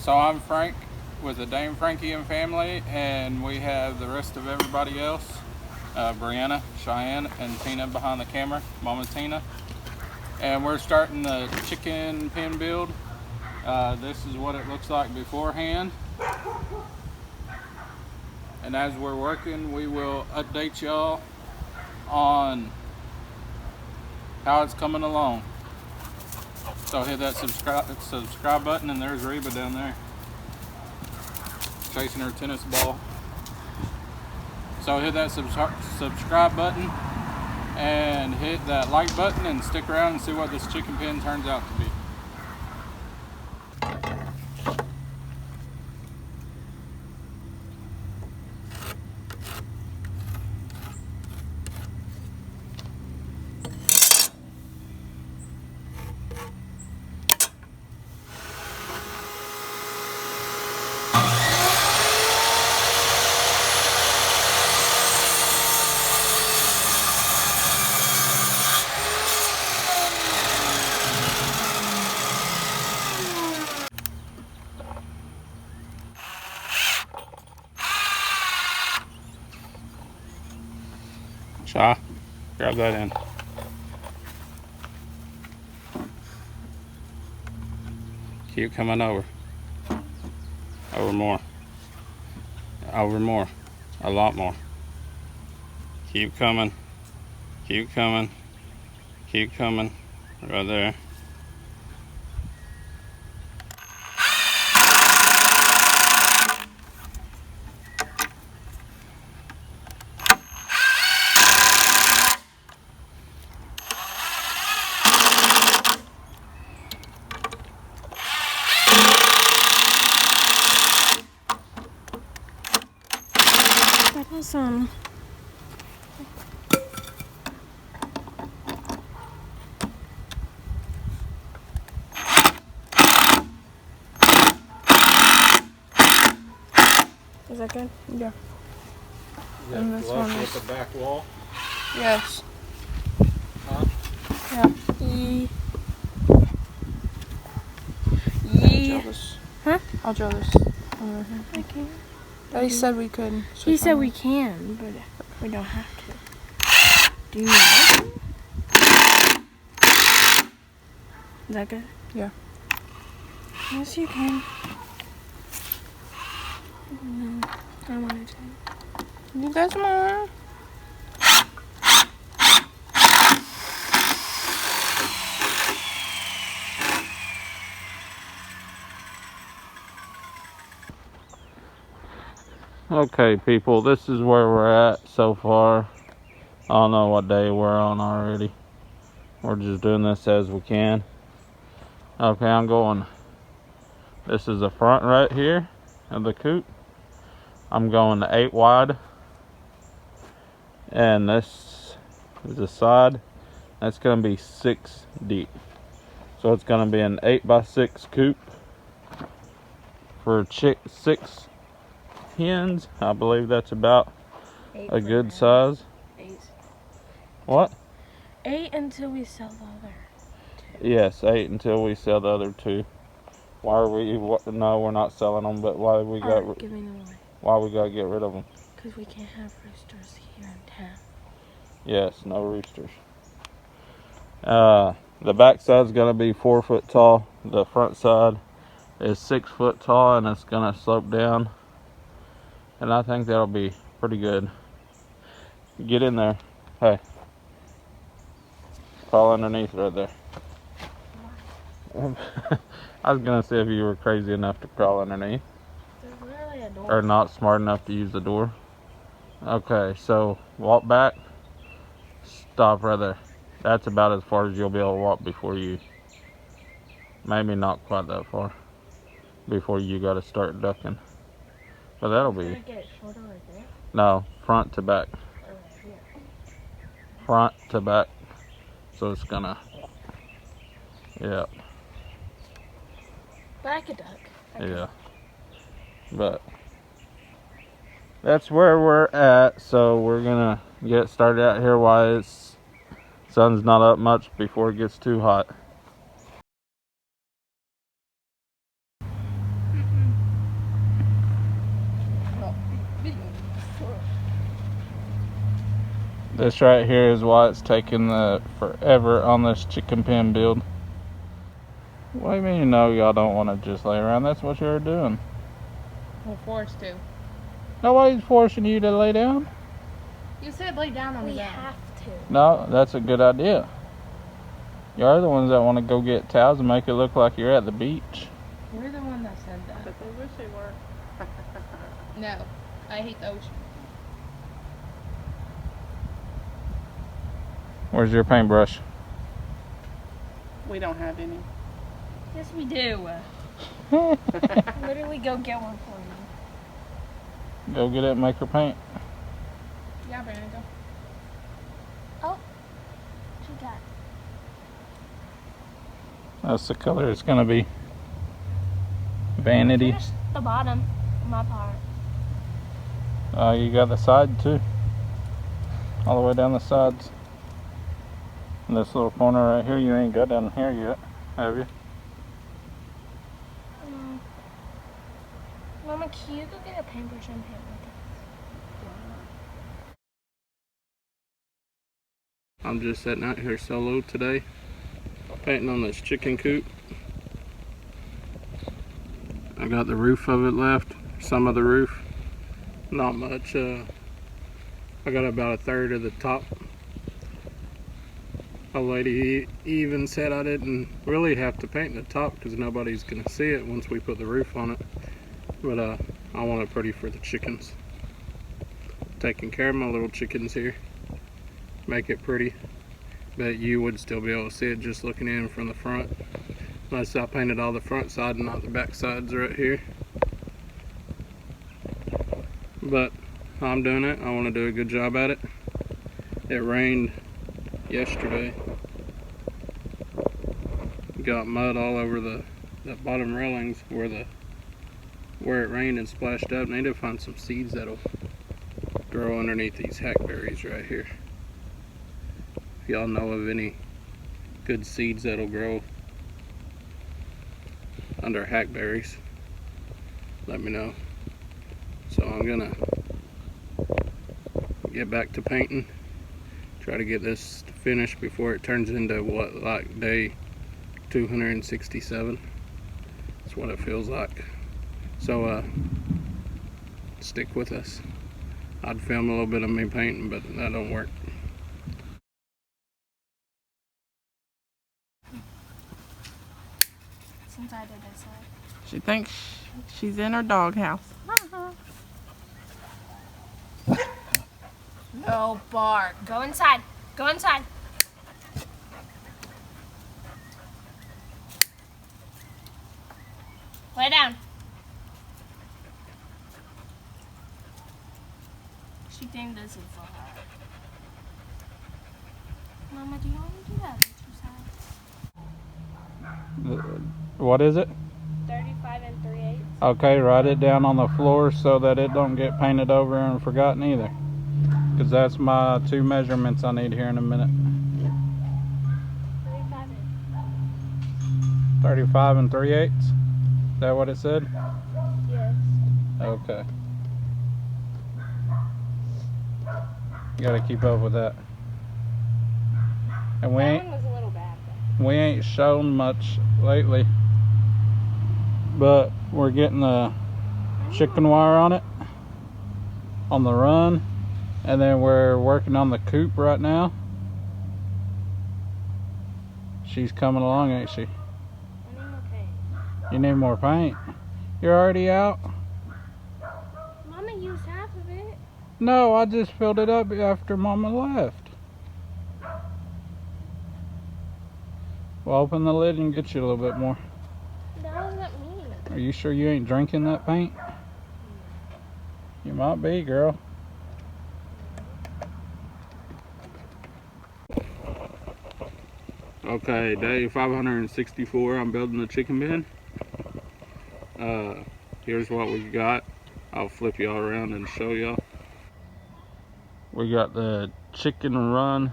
So I'm Frank with the Dame Frankie and family, and we have the rest of everybody else. Brianna, Cheyenne, and Tina behind the camera, Mama Tina. And we're starting the chicken pen build. This is what it looks like beforehand. And as we're working, we will update y'all on how it's coming along. So hit that subscribe button, and there's Reba down there chasing her tennis ball. So hit that subscribe button and hit that like button and stick around and see what this chicken pen turns out to be. Shaw, grab that in. Keep coming over. Over more. Over more. A lot more. Keep coming. Keep coming. Keep coming. Right there. That was Is that good? Yeah. And this one with the back wall? Yes. Huh? Yeah. Huh? I'll draw this. I can. Daddy said we could. He said we can, but we don't have to. Do you want to? Is that good? Yeah. Yes, you can. No, I wanted to. You guys more? Okay, people, this is where we're at so far. I don't know what day we're on already. We're just doing this as we can. Okay, I'm going. This is the front right here of the coop. I'm going to 8 wide. And this is the side. That's going to be 6 deep. So it's going to be an 8x6 coop for 6 hens. I believe that's about a good size. 8. What? 8 until we sell the other. Yes, 8 until we sell the other 2. Why are we? No, we're not selling them. But why we got? Giving them away. Why we got to get rid of them? Because we can't have roosters here in town. Yes, no roosters. The back side's gonna be 4 foot tall. The front side is 6 foot tall, and it's gonna slope down. And I think that'll be pretty good. Get in there. Hey. Crawl underneath right there. I was gonna see if you were crazy enough to crawl underneath. There's literally a door. Or not smart enough to use the door. Okay, so walk back. Stop right there. That's about as far as you'll be able to walk before you. Maybe not quite that far. Before you gotta start ducking. But that'll be. Get shorter right there? No, front to back. Or right here? Front to back. So it's gonna. Yeah. But I could duck. Yeah. But that's where we're at. So we're gonna get started out here while it's sun's not up much before it gets too hot. This right here is why it's taking forever on this chicken pen build. What do you mean, no, y'all don't want to just lay around? That's what you're doing. We're forced to. Nobody's forcing you to lay down. You said lay down on the We ground. have to. No, that's a good idea. You're the ones that want to go get towels and make it look like you're at the beach. You're the one that said that. But they wish they were. No, I hate the ocean. Where's your paintbrush? We don't have any. Yes, we do. Literally, go get one for you. Go get it and make her paint. Yeah, Brandon, go. She got. That's the color it's gonna be. Vanity. Finish the bottom, my part. You got the side too. All the way down the sides. And this little corner right here, you ain't got down here yet, have you? Mama, can you go get a paintbrush and paint with us? I'm just sitting out here solo today, painting on this chicken coop. I got the roof of it left, some of the roof, not much. I got about a third of the top. A lady even said I didn't really have to paint the top because nobody's gonna see it once we put the roof on it. But I want it pretty for the chickens. Taking care of my little chickens here. Make it pretty. But you would still be able to see it just looking in from the front. Unless I painted all the front side and not the back sides right here. But I'm doing it. I want to do a good job at it. It rained yesterday. Got mud all over the bottom railings where it rained and splashed up. Need to find some seeds that'll grow underneath these hackberries right here. If y'all know of any good seeds that'll grow under hackberries, let me know. So I'm gonna get back to painting. Try to get this finished before it turns into what, like day 267. That's what it feels like. So stick with us. I'd film a little bit of me painting, but that don't work. Since I did this side. She thinks she's in her doghouse. No bark. Go inside. Go inside. Lay down. She thinks this is so hard. Mama, do you want to do that exercise? What is it? 35 and 3/8. Okay, write it down on the floor so that it don't get painted over and forgotten either. Because that's my 2 measurements I need here in a minute. 35 and 3/8. Is that what it said? Yes. Okay. You gotta keep up with that. And we That ain't one was a little bad. we ain't shown much lately, but we're getting the chicken wire on it on the run, and then we're working on the coop right now. She's coming along, ain't she? I need more paint. You need more paint. You're already out? Mama used half of it. No, I just filled it up after Mama left. Well, open the lid and get you a little bit more. That wasn't me. Are you sure you ain't drinking that paint? You might be, girl. Okay, day 564, I'm building the chicken pen. Here's what we got. I'll flip y'all around and show y'all. We got the chicken run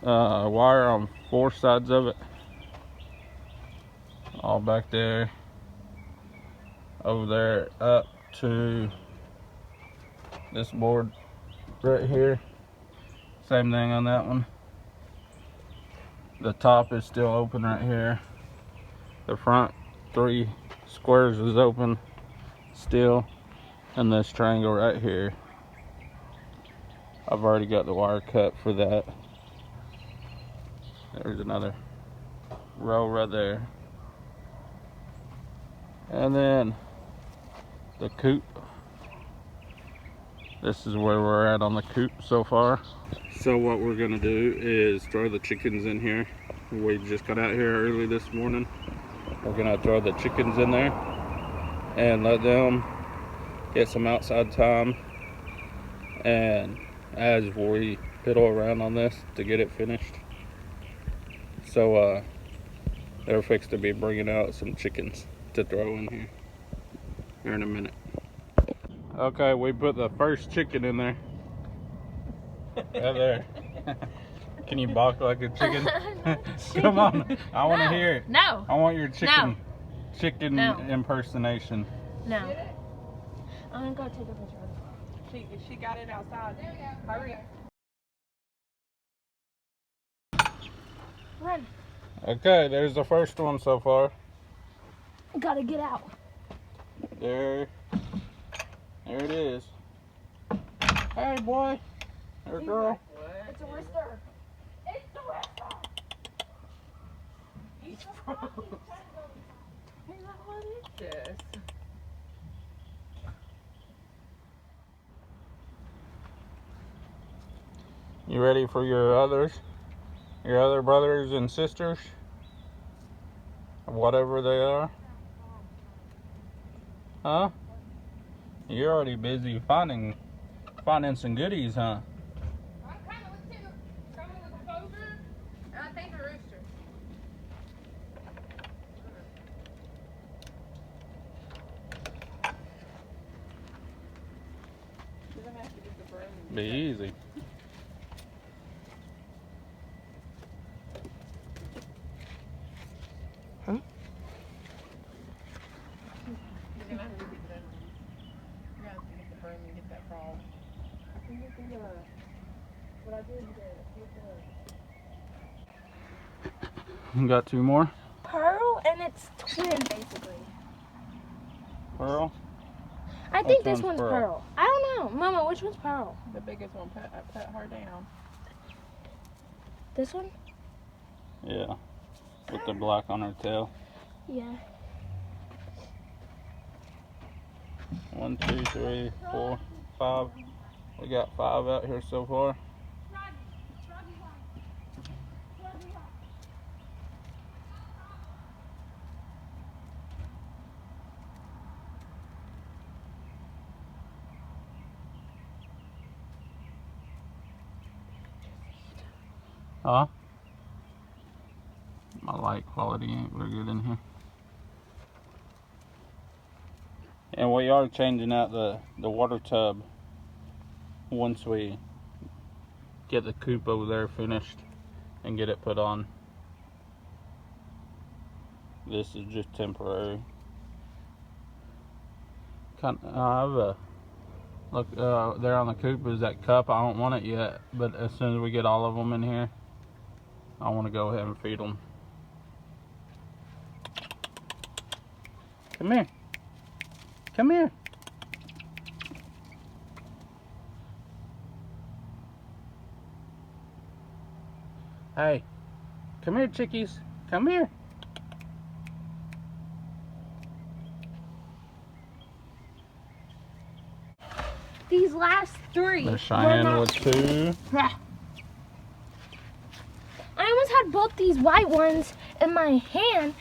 wire on 4 sides of it. All back there, over there, up to this board right here. Same thing on that one. The top is still open right here. The front 3 squares is open still. And this triangle right here, I've already got the wire cut for that. There's another row right there. And then the coop. This is where we're at on the coop so far. So what we're gonna do is throw the chickens in here. We just got out here early this morning. We're gonna throw the chickens in there and let them get some outside time. And as we piddle around on this to get it finished. So they're fixed to be bringing out some chickens to throw in here in a minute. Okay, we put the first chicken in there. Right there. Can you balk like a chicken? Come on, I want to hear it. No. I want your chicken impersonation. No. I'm gonna go take a picture of it. She got it outside. There we go. Hurry. Run. Okay, there's the first one so far. Gotta get out. There it is. Hey, boy. Or girl. It's a rooster. It's the rooster. He's froze. What is this? You ready for your others? Your other brothers and sisters? Whatever they are? Huh? You're already busy finding some goodies, huh? I'm kind of with two. Coming with the clover, and I think the rooster. You're gonna have to get the broom. Be easy. You're gonna have to get the. You're gonna have to get the broom and get that frog. What I did You got 2 more? Pearl and its twin, basically. Pearl? I think Which this one's one's Pearl. I don't know. Mama, which one's Pearl? The biggest one. Put her down. This one? Yeah. With the black on her tail. Yeah. 1, 2, 3, 4, 5. We got 5 out here so far. Huh? My light quality ain't very good in here. And we are changing out the water tub once we get the coop over there finished and get it put on. This is just temporary. I have a look there on the coop is that cup. I don't want it yet, but as soon as we get all of them in here, I want to go ahead and feed them. Come here. Come here. Hey, come here, chickies. Come here. These last 3. There's Cheyenne with 2. I almost had both these white ones in my hand,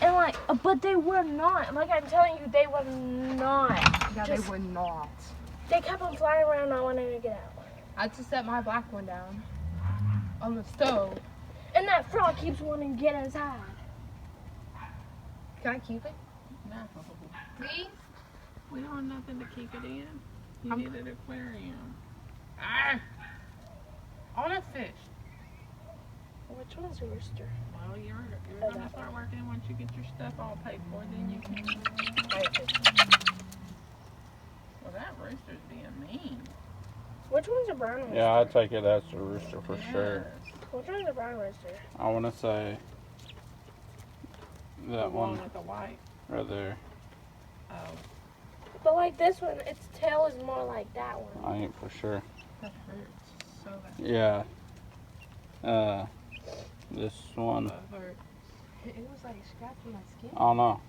and but they were not. Like I'm telling you, they were not. Yeah, they would not. They kept on flying around, not wanting to get out. I just set my black one down on the stove. And that frog keeps wanting to get inside. Can I keep it? No. Please? We don't have nothing to keep it in. You I'm- need an aquarium. Ah! I want a fish. Which one's a rooster? Well, you're Oh, gonna that start working once you get your stuff all paid for. Then you can. Well, that rooster's being mean. Which one's a brown rooster? Yeah, I take it as the rooster for sure. Which one's a brown rooster? I want to say The that one with the white. right there. Oh, But like this one, its tail is more like that one. I ain't for sure. that hurts so bad. Yeah. This one, That hurt. It was like scratching my skin. I don't know.